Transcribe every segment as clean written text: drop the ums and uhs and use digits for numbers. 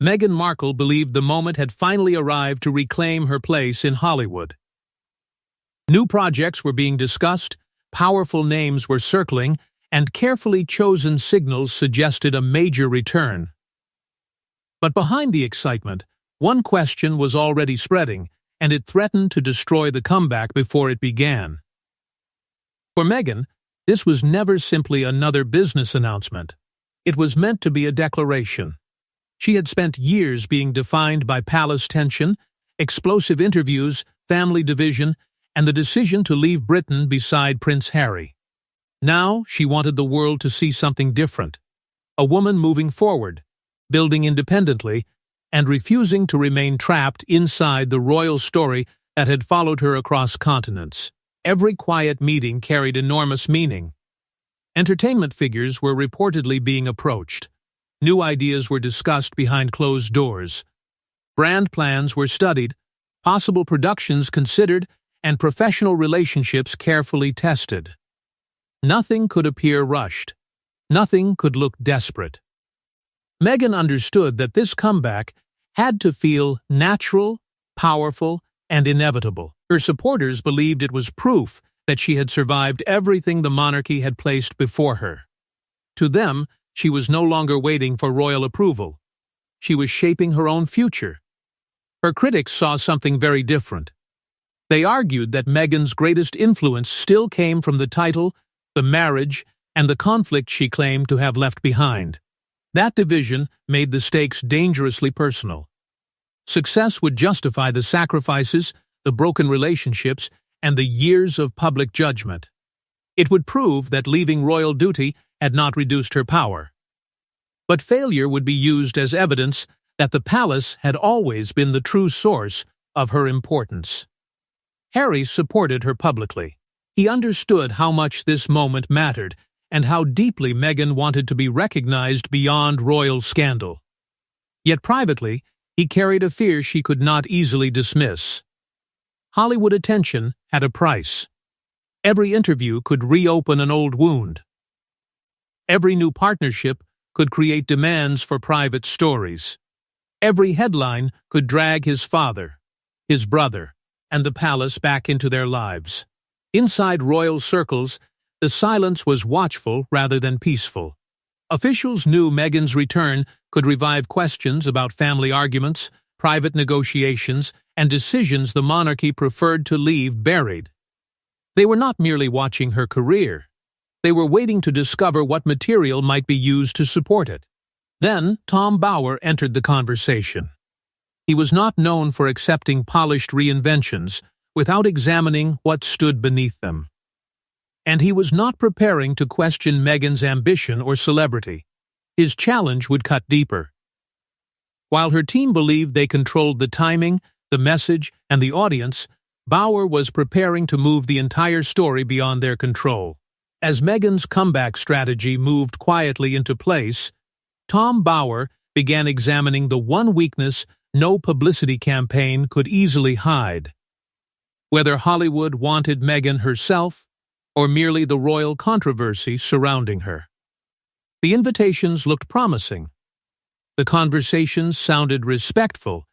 Meghan Markle believed the moment had finally arrived to reclaim her place in Hollywood. New projects were being discussed, powerful names were circling, and carefully chosen signals suggested a major return. But behind the excitement, one question was already spreading, and it threatened to destroy the comeback before it began. For Meghan, this was never simply another business announcement. It was meant to be a declaration. She had spent years being defined by palace tension, explosive interviews, family division, and the decision to leave Britain beside Prince Harry. Now she wanted the world to see something different. A woman moving forward, building independently, and refusing to remain trapped inside the royal story that had followed her across continents. Every quiet meeting carried enormous meaning. Entertainment figures were reportedly being approached. New ideas were discussed behind closed doors. Brand plans were studied, possible productions considered, and professional relationships carefully tested. Nothing could appear rushed. Nothing could look desperate. Meghan understood that this comeback had to feel natural, powerful, and inevitable. Her supporters believed it was proof that she had survived everything the monarchy had placed before her. To them, she was no longer waiting for royal approval. She was shaping her own future. Her critics saw something very different. They argued that Meghan's greatest influence still came from the title, the marriage, and the conflict she claimed to have left behind. That division made the stakes dangerously personal. Success would justify the sacrifices, the broken relationships, and the years of public judgment. It would prove that leaving royal duty had not reduced her power. But failure would be used as evidence that the palace had always been the true source of her importance. Harry supported her publicly. He understood how much this moment mattered and how deeply Meghan wanted to be recognized beyond royal scandal. Yet privately, he carried a fear she could not easily dismiss. Hollywood attention had a price. Every interview could reopen an old wound. Every new partnership could create demands for private stories. Every headline could drag his father, his brother, and the palace back into their lives. Inside royal circles, the silence was watchful rather than peaceful. Officials knew Meghan's return could revive questions about family arguments, private negotiations, and decisions the monarchy preferred to leave buried. They were not merely watching her career. They were waiting to discover what material might be used to support it. Then Tom Bower entered the conversation. He was not known for accepting polished reinventions without examining what stood beneath them. And he was not preparing to question Meghan's ambition or celebrity. His challenge would cut deeper. While her team believed they controlled the timing, the message, and the audience, Bower was preparing to move the entire story beyond their control. As Meghan's comeback strategy moved quietly into place, Tom Bower began examining the one weakness no publicity campaign could easily hide. Whether Hollywood wanted Meghan herself, or merely the royal controversy surrounding her. The invitations looked promising. The conversations sounded respectful,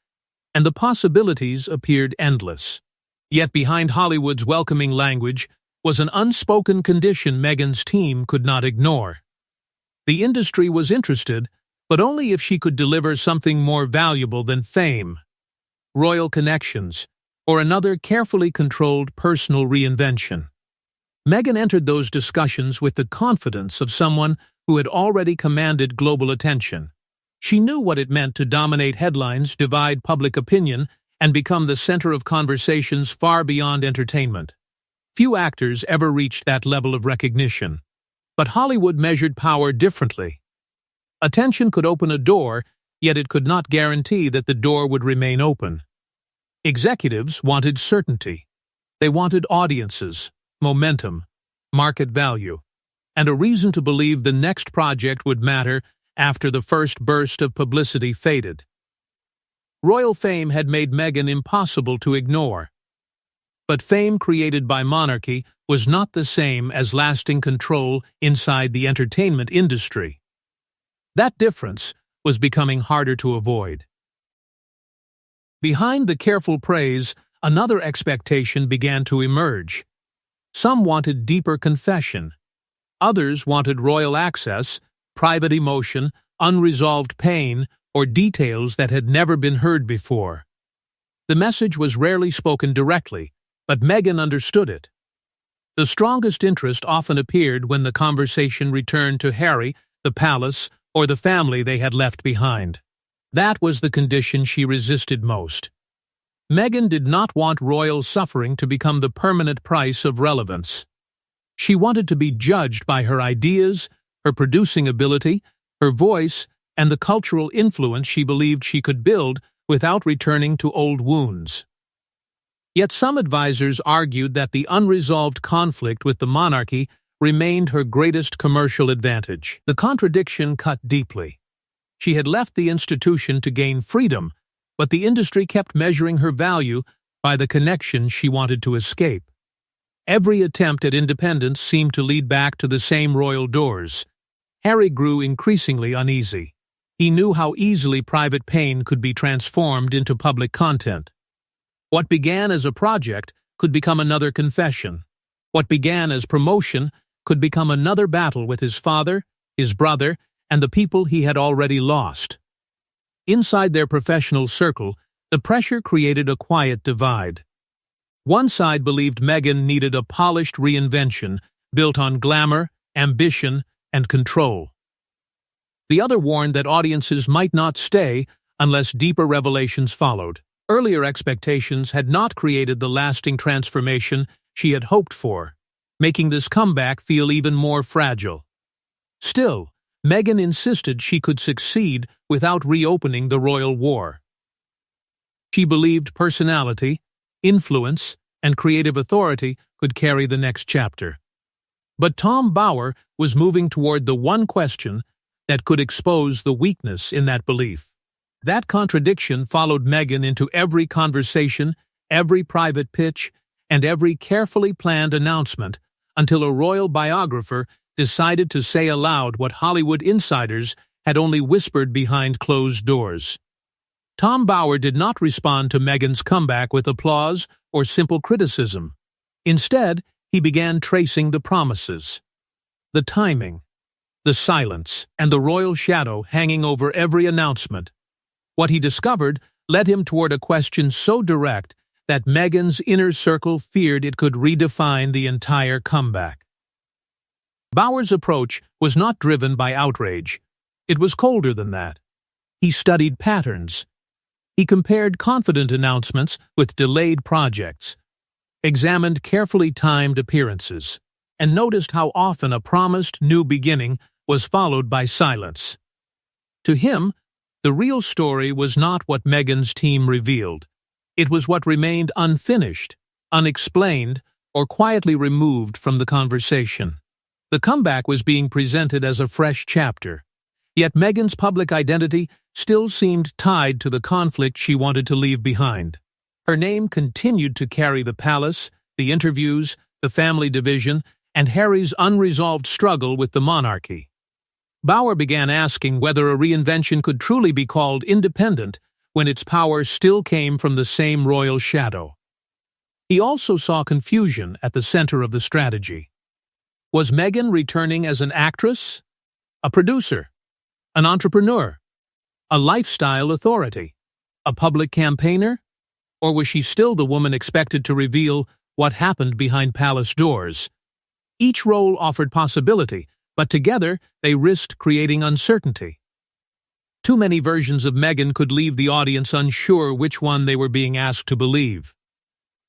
and the possibilities appeared endless. Yet behind Hollywood's welcoming language was an unspoken condition Meghan's team could not ignore. The industry was interested, but only if she could deliver something more valuable than fame, royal connections, or another carefully controlled personal reinvention. Meghan entered those discussions with the confidence of someone who had already commanded global attention. She knew what it meant to dominate headlines, divide public opinion, and become the center of conversations far beyond entertainment. Few actors ever reached that level of recognition. But Hollywood measured power differently. Attention could open a door, yet it could not guarantee that the door would remain open. Executives wanted certainty. They wanted audiences, momentum, market value, and a reason to believe the next project would matter after the first burst of publicity faded. Royal fame had made Meghan impossible to ignore. But fame created by monarchy was not the same as lasting control inside the entertainment industry. That difference was becoming harder to avoid. Behind the careful praise, another expectation began to emerge. Some wanted deeper confession. Others wanted royal access, private emotion, unresolved pain, or details that had never been heard before. The message was rarely spoken directly, but Meghan understood it. The strongest interest often appeared when the conversation returned to Harry, the palace, or the family they had left behind. That was the condition she resisted most. Meghan did not want royal suffering to become the permanent price of relevance. She wanted to be judged by her ideas, her producing ability, her voice, and the cultural influence she believed she could build without returning to old wounds. Yet some advisers argued that the unresolved conflict with the monarchy remained her greatest commercial advantage. The contradiction cut deeply. She had left the institution to gain freedom, but the industry kept measuring her value by the connection she wanted to escape. Every attempt at independence seemed to lead back to the same royal doors. Harry grew increasingly uneasy. He knew how easily private pain could be transformed into public content. What began as a project could become another confession. What began as promotion could become another battle with his father, his brother, and the people he had already lost. Inside their professional circle, the pressure created a quiet divide. One side believed Meghan needed a polished reinvention built on glamour, ambition, and control. The other warned that audiences might not stay unless deeper revelations followed. Earlier expectations had not created the lasting transformation she had hoped for, making this comeback feel even more fragile. Still, Meghan insisted she could succeed without reopening the royal war. She believed personality, influence, and creative authority could carry the next chapter. But Tom Bower was moving toward the one question that could expose the weakness in that belief. That contradiction followed Meghan into every conversation, every private pitch, and every carefully planned announcement until a royal biographer decided to say aloud what Hollywood insiders had only whispered behind closed doors. Tom Bower did not respond to Meghan's comeback with applause or simple criticism. Instead, he began tracing the promises, the timing, the silence, and the royal shadow hanging over every announcement. What he discovered led him toward a question so direct that Meghan's inner circle feared it could redefine the entire comeback. Bower's approach was not driven by outrage. It was colder than that. He studied patterns. He compared confident announcements with delayed projects, examined carefully timed appearances, and noticed how often a promised new beginning was followed by silence. To him, the real story was not what Meghan's team revealed. It was what remained unfinished, unexplained, or quietly removed from the conversation. The comeback was being presented as a fresh chapter, yet Meghan's public identity still seemed tied to the conflict she wanted to leave behind. Her name continued to carry the palace, the interviews, the family division, and Harry's unresolved struggle with the monarchy. Bower began asking whether a reinvention could truly be called independent when its power still came from the same royal shadow. He also saw confusion at the center of the strategy. Was Meghan returning as an actress, a producer, an entrepreneur, a lifestyle authority, a public campaigner? Or was she still the woman expected to reveal what happened behind palace doors? Each role offered possibility, but together they risked creating uncertainty. Too many versions of Meghan could leave the audience unsure which one they were being asked to believe.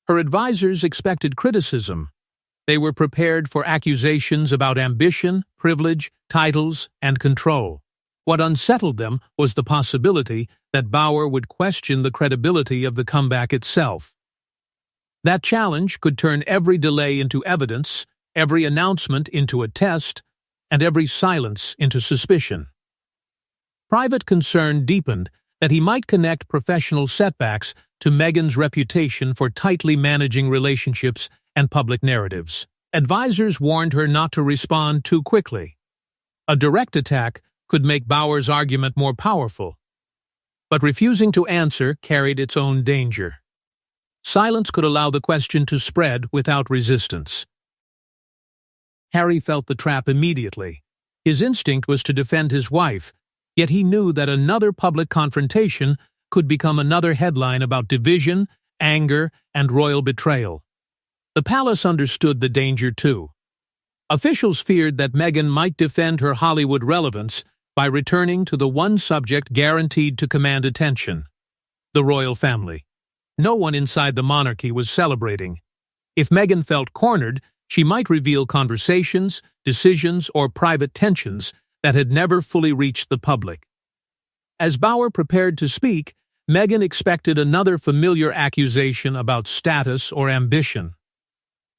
Her advisors expected criticism. They were prepared for accusations about ambition, privilege, titles, and control. What unsettled them was the possibility that Bower would question the credibility of the comeback itself. That challenge could turn every delay into evidence, every announcement into a test, and every silence into suspicion. Private concern deepened that he might connect professional setbacks to Meghan's reputation for tightly managing relationships and public narratives. Advisors warned her not to respond too quickly. A direct attack could make Bauer's argument more powerful. But refusing to answer carried its own danger. Silence could allow the question to spread without resistance. Harry felt the trap immediately. His instinct was to defend his wife, yet he knew that another public confrontation could become another headline about division, anger, and royal betrayal. The palace understood the danger too. Officials feared that Meghan might defend her Hollywood relevance by returning to the one subject guaranteed to command attention: the royal family. No one inside the monarchy was celebrating. If Meghan felt cornered, she might reveal conversations, decisions, or private tensions that had never fully reached the public. As Bauer prepared to speak, Meghan expected another familiar accusation about status or ambition.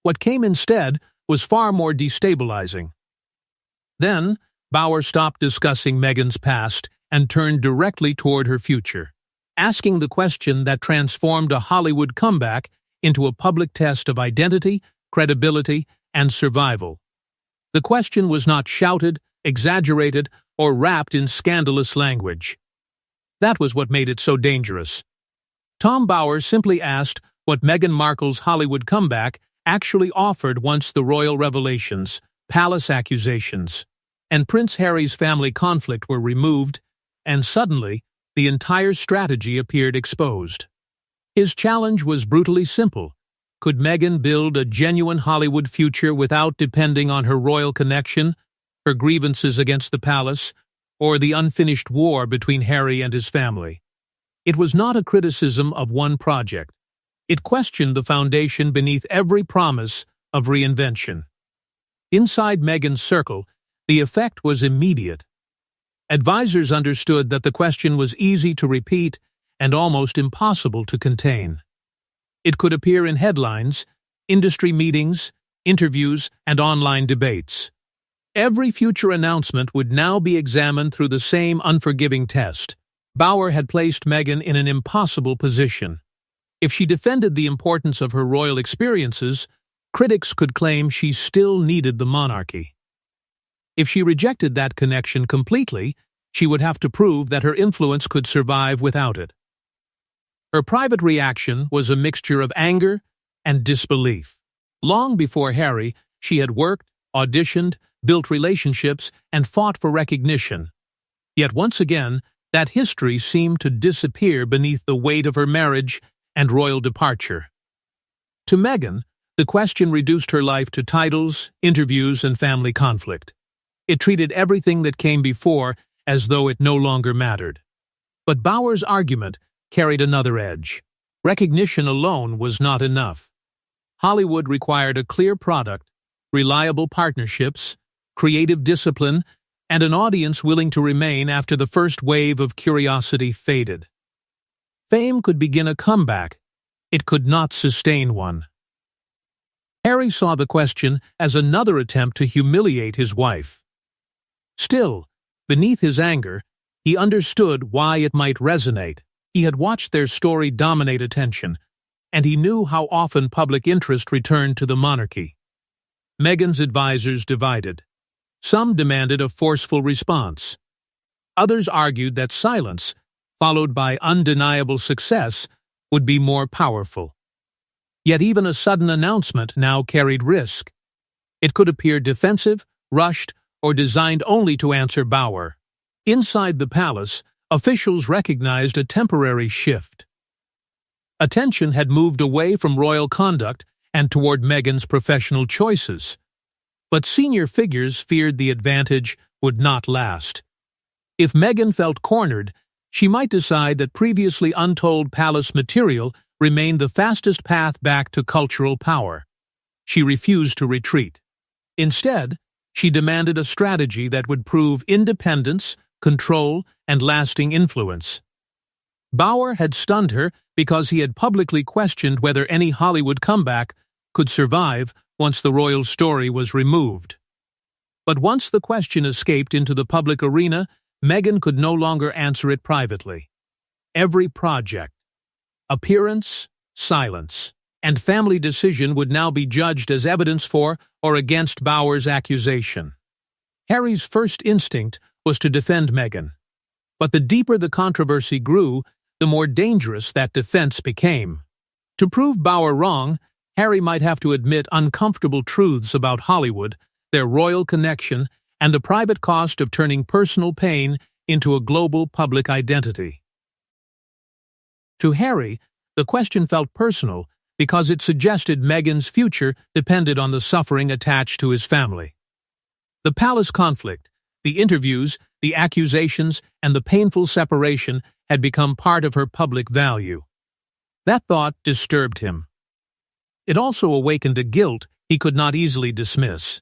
What came instead was far more destabilizing. Then, Bauer stopped discussing Meghan's past and turned directly toward her future, asking the question that transformed a Hollywood comeback into a public test of identity, credibility, and survival. The question was not shouted, exaggerated, or wrapped in scandalous language. That was what made it so dangerous. Tom Bauer simply asked what Meghan Markle's Hollywood comeback actually offered once the royal revelations, palace accusations, and Prince Harry's family conflict were removed, and suddenly, the entire strategy appeared exposed. His challenge was brutally simple. Could Meghan build a genuine Hollywood future without depending on her royal connection, her grievances against the palace, or the unfinished war between Harry and his family? It was not a criticism of one project. It questioned the foundation beneath every promise of reinvention. Inside Meghan's circle, the effect was immediate. Advisors understood that the question was easy to repeat and almost impossible to contain. It could appear in headlines, industry meetings, interviews, and online debates. Every future announcement would now be examined through the same unforgiving test. Bauer had placed Meghan in an impossible position. If she defended the importance of her royal experiences, critics could claim she still needed the monarchy. If she rejected that connection completely, she would have to prove that her influence could survive without it. Her private reaction was a mixture of anger and disbelief. Long before Harry, she had worked, auditioned, built relationships, and fought for recognition. Yet once again, that history seemed to disappear beneath the weight of her marriage and royal departure. To Meghan, the question reduced her life to titles, interviews, and family conflict. It treated everything that came before as though it no longer mattered. But Bauer's argument carried another edge. Recognition alone was not enough. Hollywood required a clear product, reliable partnerships, creative discipline, and an audience willing to remain after the first wave of curiosity faded. Fame could begin a comeback. It could not sustain one. Harry saw the question as another attempt to humiliate his wife. Still, beneath his anger, he understood why it might resonate. He had watched their story dominate attention, and he knew how often public interest returned to the monarchy. Meghan's advisors divided. Some demanded a forceful response. Others argued that silence, followed by undeniable success, would be more powerful. Yet even a sudden announcement now carried risk. It could appear defensive, rushed, or designed only to answer Bauer. Inside the palace, officials recognized a temporary shift. Attention had moved away from royal conduct and toward Meghan's professional choices. But senior figures feared the advantage would not last. If Meghan felt cornered, she might decide that previously untold palace material remained the fastest path back to cultural power. She refused to retreat. Instead, she demanded a strategy that would prove independence, control, and lasting influence. Bauer had stunned her because he had publicly questioned whether any Hollywood comeback could survive once the royal story was removed. But once the question escaped into the public arena, Meghan could no longer answer it privately. Every project, appearance, silence, and family decision would now be judged as evidence for or against Bauer's accusation. Harry's first instinct was to defend Meghan. But the deeper the controversy grew, the more dangerous that defense became. To prove Bauer wrong, Harry might have to admit uncomfortable truths about Hollywood, their royal connection, and the private cost of turning personal pain into a global public identity. To Harry, the question felt personal because it suggested Meghan's future depended on the suffering attached to his family. The palace conflict, the interviews, the accusations, and the painful separation had become part of her public value. That thought disturbed him. It also awakened a guilt he could not easily dismiss.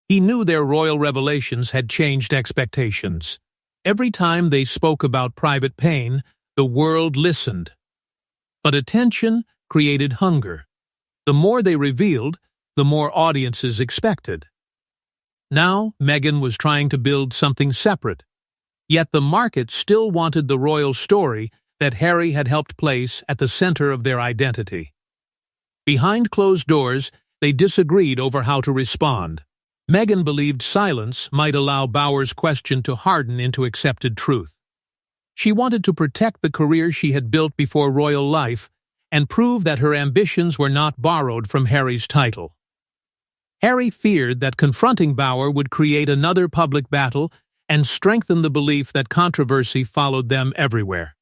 He knew their royal revelations had changed expectations. Every time they spoke about private pain, the world listened. But attention created hunger. The more they revealed, the more audiences expected. Now, Meghan was trying to build something separate. Yet the market still wanted the royal story that Harry had helped place at the center of their identity. Behind closed doors, they disagreed over how to respond. Meghan believed silence might allow Bauer's question to harden into accepted truth. She wanted to protect the career she had built before royal life and prove that her ambitions were not borrowed from Harry's title. Harry feared that confronting Bauer would create another public battle and strengthen the belief that controversy followed them everywhere.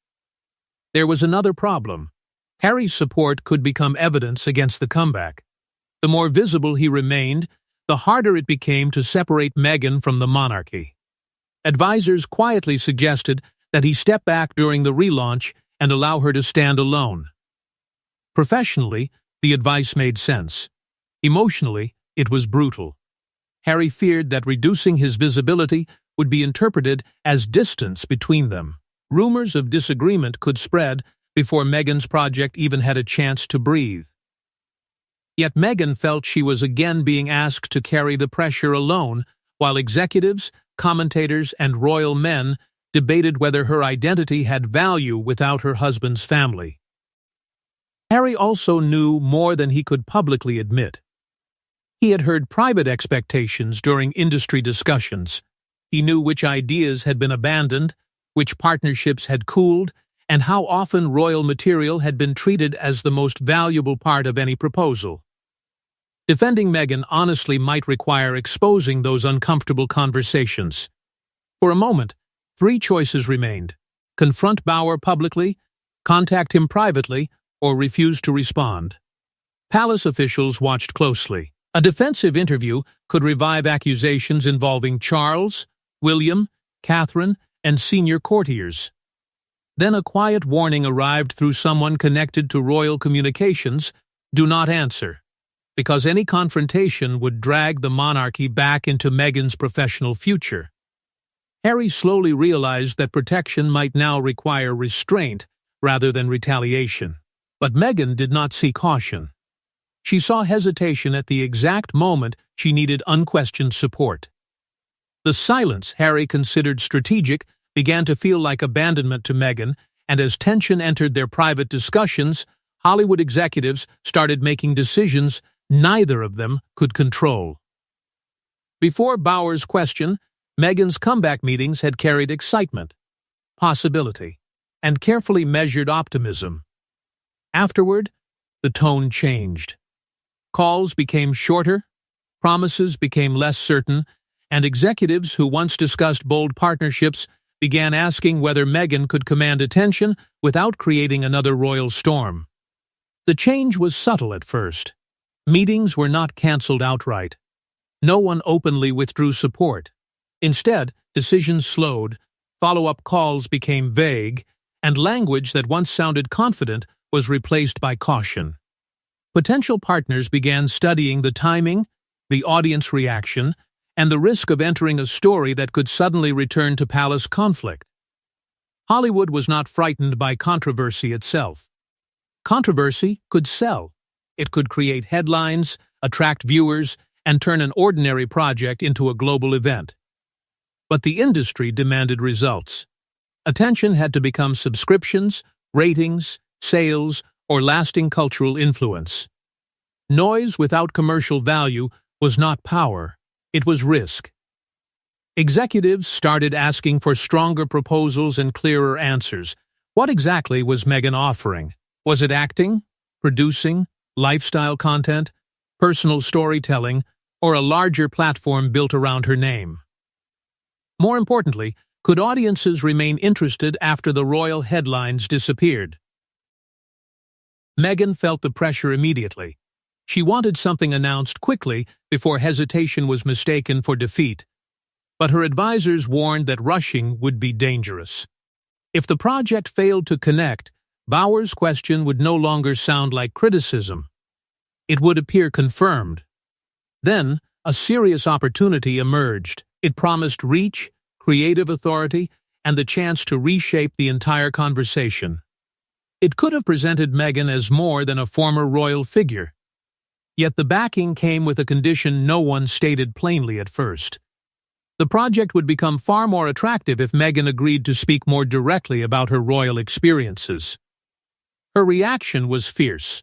There was another problem. Harry's support could become evidence against the comeback. The more visible he remained, the harder it became to separate Meghan from the monarchy. Advisors quietly suggested that he step back during the relaunch and allow her to stand alone. Professionally, the advice made sense. Emotionally, it was brutal. Harry feared that reducing his visibility would be interpreted as distance between them. Rumors of disagreement could spread before Meghan's project even had a chance to breathe. Yet Meghan felt she was again being asked to carry the pressure alone, while executives, commentators, and royal men debated whether her identity had value without her husband's family. Harry also knew more than he could publicly admit. He had heard private expectations during industry discussions. He knew which ideas had been abandoned, which partnerships had cooled, and how often royal material had been treated as the most valuable part of any proposal. Defending Meghan honestly might require exposing those uncomfortable conversations. For a moment, 3 choices remained: confront Bauer publicly, contact him privately, or refuse to respond. Palace officials watched closely. A defensive interview could revive accusations involving Charles, William, Catherine, and senior courtiers. Then a quiet warning arrived through someone connected to royal communications: do not answer, because any confrontation would drag the monarchy back into Meghan's professional future. Harry slowly realized that protection might now require restraint rather than retaliation. But Meghan did not see caution. She saw hesitation at the exact moment she needed unquestioned support. The silence Harry considered strategic began to feel like abandonment to Meghan, and as tension entered their private discussions, Hollywood executives started making decisions neither of them could control. Before Bauer's question, Meghan's comeback meetings had carried excitement, possibility, and carefully measured optimism. Afterward, the tone changed. Calls became shorter, promises became less certain, and executives who once discussed bold partnerships began asking whether Meghan could command attention without creating another royal storm. The change was subtle at first. Meetings were not cancelled outright. No one openly withdrew support. Instead, decisions slowed, follow-up calls became vague, and language that once sounded confident was replaced by caution. Potential partners began studying the timing, the audience reaction, and the risk of entering a story that could suddenly return to palace conflict. Hollywood was not frightened by controversy itself. Controversy could sell. It could create headlines, attract viewers, and turn an ordinary project into a global event. But the industry demanded results. Attention had to become subscriptions, ratings, sales, or lasting cultural influence. Noise without commercial value was not power, it was risk. Executives started asking for stronger proposals and clearer answers. What exactly was Meghan offering? Was it acting, producing, lifestyle content, personal storytelling, or a larger platform built around her name? More importantly, could audiences remain interested after the royal headlines disappeared? Meghan felt the pressure immediately. She wanted something announced quickly before hesitation was mistaken for defeat. But her advisors warned that rushing would be dangerous. If the project failed to connect, Bauer's question would no longer sound like criticism. It would appear confirmed. Then, a serious opportunity emerged. It promised reach, creative authority, and the chance to reshape the entire conversation. It could have presented Meghan as more than a former royal figure. Yet the backing came with a condition no one stated plainly at first. The project would become far more attractive if Meghan agreed to speak more directly about her royal experiences. Her reaction was fierce.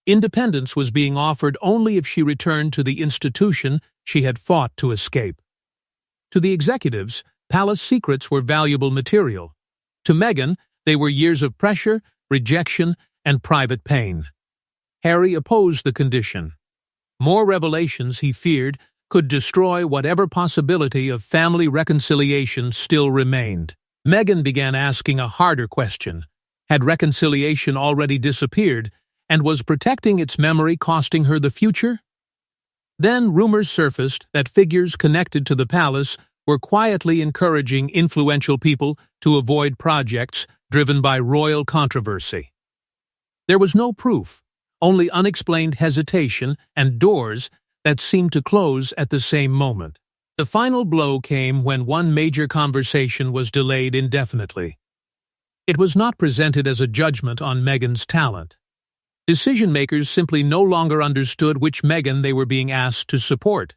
Independence was being offered only if she returned to the institution she had fought to escape. To the executives, palace secrets were valuable material. To Meghan, they were years of pressure, rejection, and private pain. Harry opposed the condition. More revelations, he feared, could destroy whatever possibility of family reconciliation still remained. Meghan began asking a harder question. Had reconciliation already disappeared, and was protecting its memory costing her the future? Then rumors surfaced that figures connected to the palace were quietly encouraging influential people to avoid projects driven by royal controversy. There was no proof, only unexplained hesitation and doors that seemed to close at the same moment. The final blow came when one major conversation was delayed indefinitely. It was not presented as a judgment on Meghan's talent. Decision-makers simply no longer understood which Meghan they were being asked to support.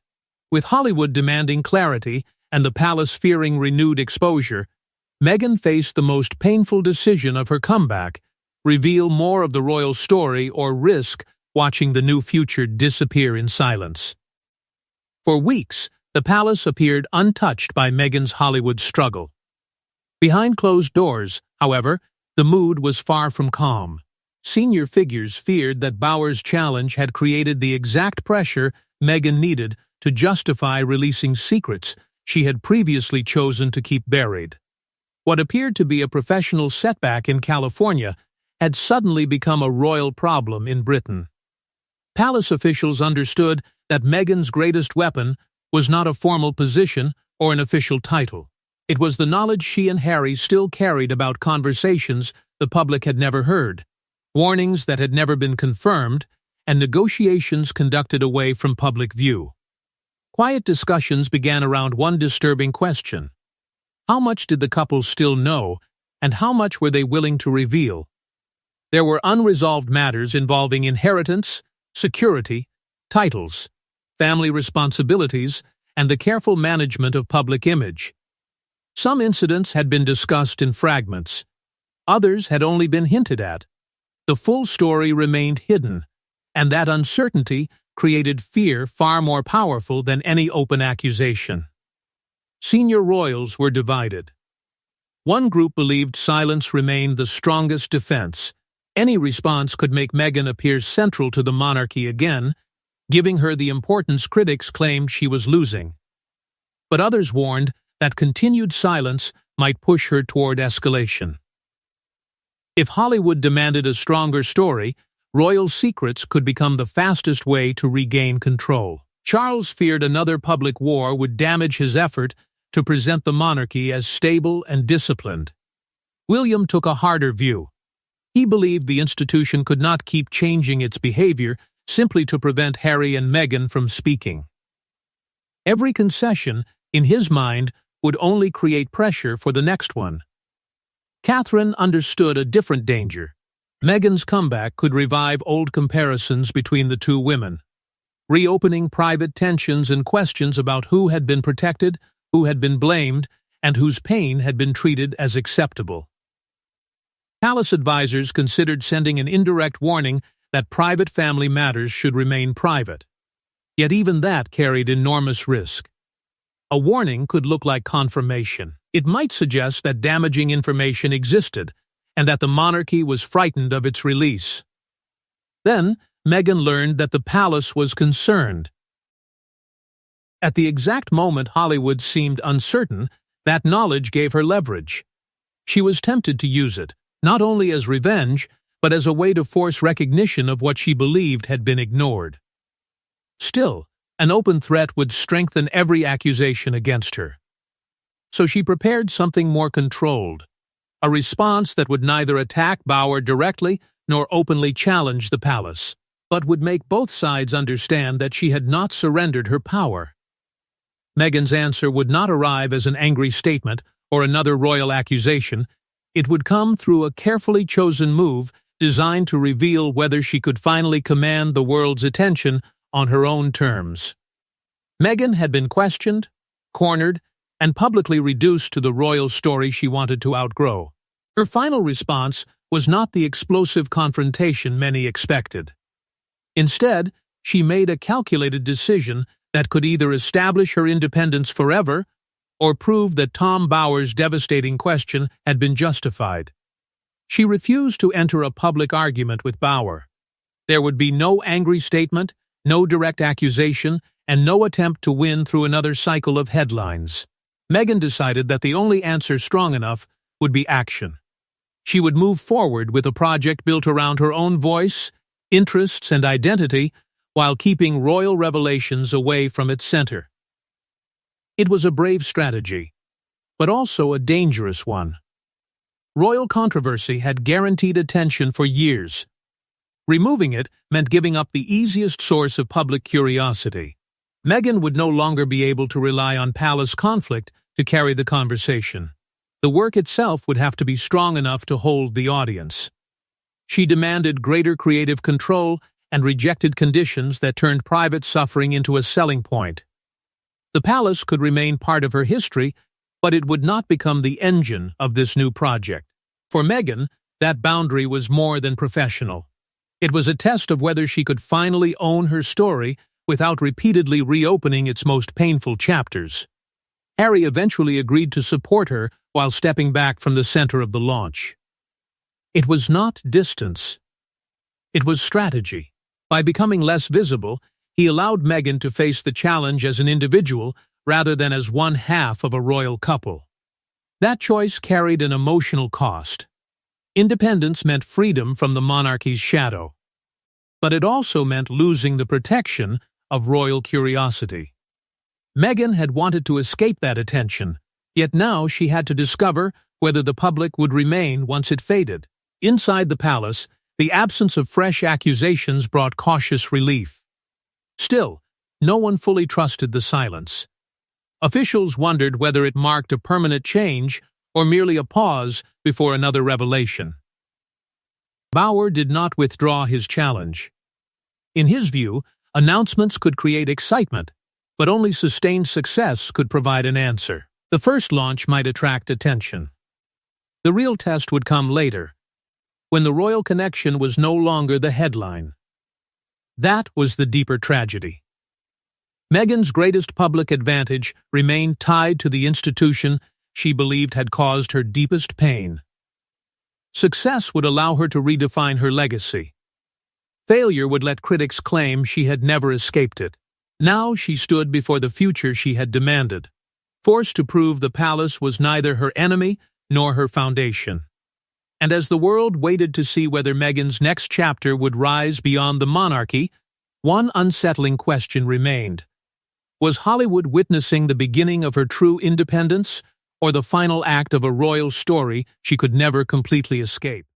With Hollywood demanding clarity and the palace fearing renewed exposure, Meghan faced the most painful decision of her comeback: reveal more of the royal story or risk watching the new future disappear in silence. For weeks, the palace appeared untouched by Meghan's Hollywood struggle. Behind closed doors, however, the mood was far from calm. Senior figures feared that Bauer's challenge had created the exact pressure Meghan needed to justify releasing secrets she had previously chosen to keep buried. What appeared to be a professional setback in California had suddenly become a royal problem in Britain. Palace officials understood that Meghan's greatest weapon was not a formal position or an official title. It was the knowledge she and Harry still carried about conversations the public had never heard, warnings that had never been confirmed, and negotiations conducted away from public view. Quiet discussions began around one disturbing question. How much did the couple still know, and how much were they willing to reveal? There were unresolved matters involving inheritance, security, titles, family responsibilities, and the careful management of public image. Some incidents had been discussed in fragments. Others had only been hinted at. The full story remained hidden, and that uncertainty created fear far more powerful than any open accusation. Senior royals were divided. One group believed silence remained the strongest defense. Any response could make Meghan appear central to the monarchy again, giving her the importance critics claimed she was losing. But others warned that continued silence might push her toward escalation. If Hollywood demanded a stronger story, royal secrets could become the fastest way to regain control. Charles feared another public war would damage his effort to present the monarchy as stable and disciplined. William took a harder view. He believed the institution could not keep changing its behavior simply to prevent Harry and Meghan from speaking. Every concession, in his mind, would only create pressure for the next one. Catherine understood a different danger. Meghan's comeback could revive old comparisons between the two women, reopening private tensions and questions about who had been protected, who had been blamed, and whose pain had been treated as acceptable. Palace advisors considered sending an indirect warning that private family matters should remain private. Yet even that carried enormous risk. a warning could look like confirmation. It might suggest that damaging information existed and that the monarchy was frightened of its release. Then, Meghan learned that the palace was concerned. At the exact moment Hollywood seemed uncertain, that knowledge gave her leverage. She was tempted to use it, not only as revenge, but as a way to force recognition of what she believed had been ignored. Still, an open threat would strengthen every accusation against her. So she prepared something more controlled, a response that would neither attack Bauer directly nor openly challenge the palace, but would make both sides understand that she had not surrendered her power. Meghan's answer would not arrive as an angry statement or another royal accusation. It would come through a carefully chosen move designed to reveal whether she could finally command the world's attention on her own terms. Meghan had been questioned, cornered, and publicly reduced to the royal story she wanted to outgrow. Her final response was not the explosive confrontation many expected. Instead, she made a calculated decision that could either establish her independence forever or prove that Tom Bauer's devastating question had been justified. She refused to enter a public argument with Bauer. There would be no angry statement, no direct accusation, and no attempt to win through another cycle of headlines. Meghan decided that the only answer strong enough would be action. She would move forward with a project built around her own voice, interests, and identity, while keeping royal revelations away from its center. It was a brave strategy, but also a dangerous one. Royal controversy had guaranteed attention for years. Removing it meant giving up the easiest source of public curiosity. Meghan would no longer be able to rely on palace conflict to carry the conversation. The work itself would have to be strong enough to hold the audience. She demanded greater creative control and rejected conditions that turned private suffering into a selling point. The palace could remain part of her history, but it would not become the engine of this new project. For Meghan, that boundary was more than professional. It was a test of whether she could finally own her story without repeatedly reopening its most painful chapters. Harry eventually agreed to support her while stepping back from the center of the launch. It was not distance. It was strategy. By becoming less visible, he allowed Meghan to face the challenge as an individual rather than as one half of a royal couple. That choice carried an emotional cost. Independence meant freedom from the monarchy's shadow. But it also meant losing the protection of royal curiosity. Meghan had wanted to escape that attention, yet now she had to discover whether the public would remain once it faded. Inside the palace, the absence of fresh accusations brought cautious relief. Still, no one fully trusted the silence. Officials wondered whether it marked a permanent change or merely a pause before another revelation. Bauer did not withdraw his challenge. In his view, announcements could create excitement, but only sustained success could provide an answer. The first launch might attract attention. The real test would come later, when the royal connection was no longer the headline. That was the deeper tragedy. Meghan's greatest public advantage remained tied to the institution she believed had caused her deepest pain. Success would allow her to redefine her legacy. Failure would let critics claim she had never escaped it. Now she stood before the future she had demanded, forced to prove the palace was neither her enemy nor her foundation. And as the world waited to see whether Meghan's next chapter would rise beyond the monarchy, one unsettling question remained. Was Hollywood witnessing the beginning of her true independence, or the final act of a royal story she could never completely escape?